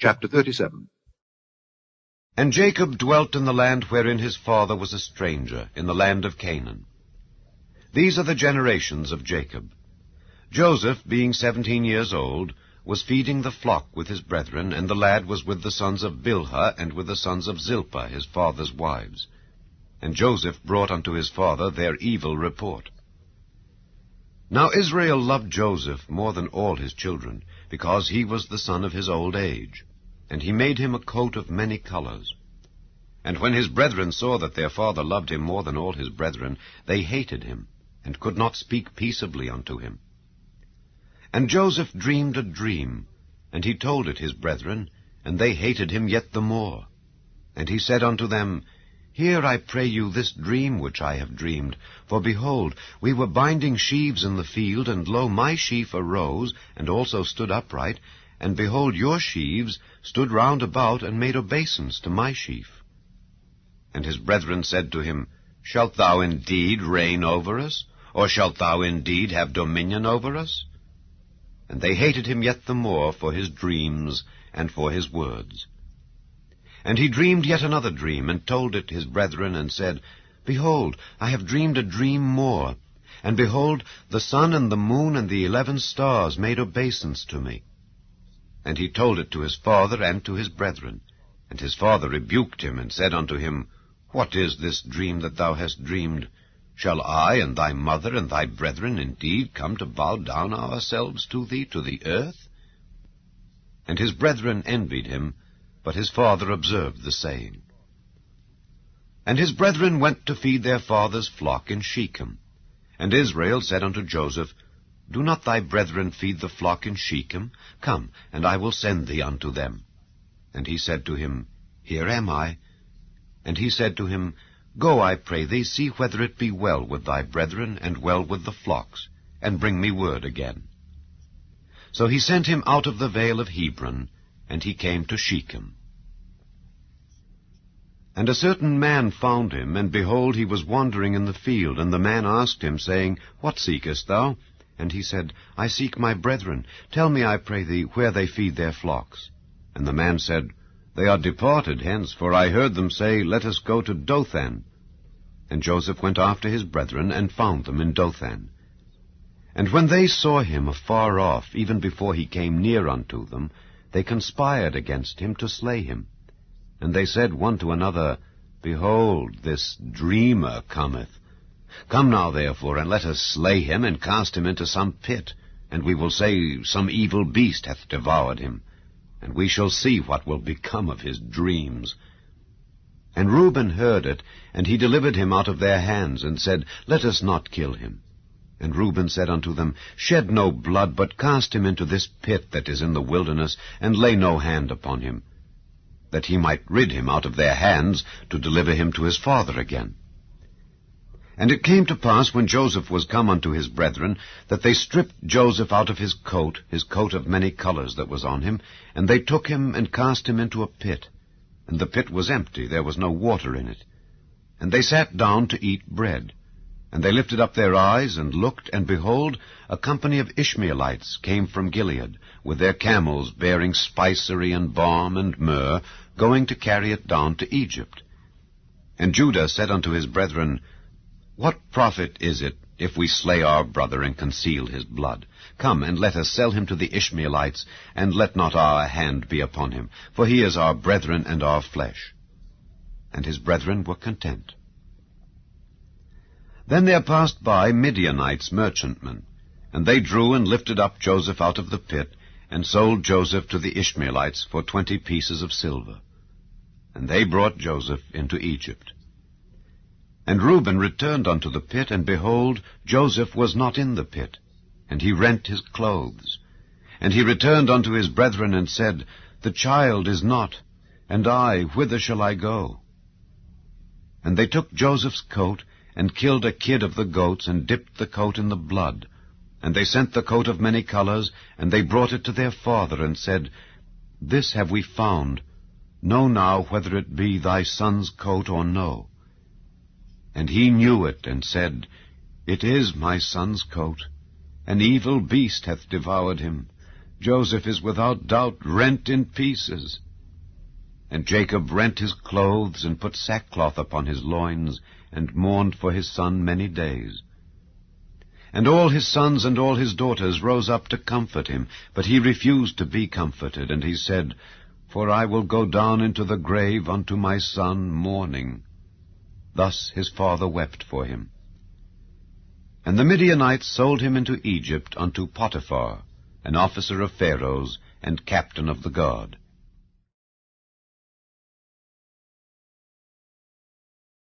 Chapter 37. And Jacob dwelt in the land wherein his father was a stranger, in the land of Canaan. These are the generations of Jacob. Joseph, being 17 years old, was feeding the flock with his brethren, and the lad was with the sons of Bilhah and with the sons of Zilpah, his father's wives. And Joseph brought unto his father their evil report. Now Israel loved Joseph more than all his children, because he was the son of his old age. And he made him a coat of many colors. And when his brethren saw that their father loved him more than all his brethren, they hated him, and could not speak peaceably unto him. And Joseph dreamed a dream, and he told it his brethren, and they hated him yet the more. And he said unto them, Hear, I pray you, this dream which I have dreamed. For behold, we were binding sheaves in the field, and lo, my sheaf arose, and also stood upright, and behold, your sheaves stood round about, and made obeisance to my sheaf. And his brethren said to him, Shalt thou indeed reign over us? Or shalt thou indeed have dominion over us? And they hated him yet the more for his dreams and for his words. And he dreamed yet another dream, and told it his brethren, and said, Behold, I have dreamed a dream more. And behold, the sun and the moon and the 11 stars made obeisance to me. And he told it to his father and to his brethren. And his father rebuked him, and said unto him, What is this dream that thou hast dreamed? Shall I and thy mother and thy brethren indeed come to bow down ourselves to thee to the earth? And his brethren envied him, but his father observed the saying. And his brethren went to feed their father's flock in Shechem. And Israel said unto Joseph, Do not thy brethren feed the flock in Shechem? Come, and I will send thee unto them. And he said to him, Here am I. And he said to him, Go, I pray thee, see whether it be well with thy brethren, and well with the flocks, and bring me word again. So he sent him out of the vale of Hebron, and he came to Shechem. And a certain man found him, and behold, he was wandering in the field. And the man asked him, saying, What seekest thou? And he said, I seek my brethren. Tell me, I pray thee, where they feed their flocks. And the man said, They are departed hence, for I heard them say, Let us go to Dothan. And Joseph went after his brethren, and found them in Dothan. And when they saw him afar off, even before he came near unto them, they conspired against him to slay him. And they said one to another, Behold, this dreamer cometh. Come now, therefore, and let us slay him, and cast him into some pit, and we will say, Some evil beast hath devoured him, and we shall see what will become of his dreams. And Reuben heard it, and he delivered him out of their hands, and said, Let us not kill him. And Reuben said unto them, Shed no blood, but cast him into this pit that is in the wilderness, and lay no hand upon him, that he might rid him out of their hands, to deliver him to his father again. And it came to pass, when Joseph was come unto his brethren, that they stripped Joseph out of his coat of many colors that was on him, and they took him and cast him into a pit. And the pit was empty, there was no water in it. And they sat down to eat bread. And they lifted up their eyes, and looked, and behold, a company of Ishmaelites came from Gilead, with their camels bearing spicery and balm and myrrh, going to carry it down to Egypt. And Judah said unto his brethren, What profit is it, if we slay our brother and conceal his blood? Come, and let us sell him to the Ishmaelites, and let not our hand be upon him, for he is our brethren and our flesh. And his brethren were content. Then there passed by Midianites merchantmen, and they drew and lifted up Joseph out of the pit, and sold Joseph to the Ishmaelites for 20 pieces of silver. And they brought Joseph into Egypt. And Reuben returned unto the pit, and behold, Joseph was not in the pit, and he rent his clothes. And he returned unto his brethren, and said, The child is not, and I, whither shall I go? And they took Joseph's coat, and killed a kid of the goats, and dipped the coat in the blood. And they sent the coat of many colors, and they brought it to their father, and said, This have we found. Know now whether it be thy son's coat or no. And he knew it, and said, It is my son's coat. An evil beast hath devoured him. Joseph is without doubt rent in pieces. And Jacob rent his clothes, and put sackcloth upon his loins, and mourned for his son many days. And all his sons and all his daughters rose up to comfort him, but he refused to be comforted, and he said, For I will go down into the grave unto my son mourning. Thus his father wept for him. And the Midianites sold him into Egypt unto Potiphar, an officer of Pharaoh's, and captain of the guard.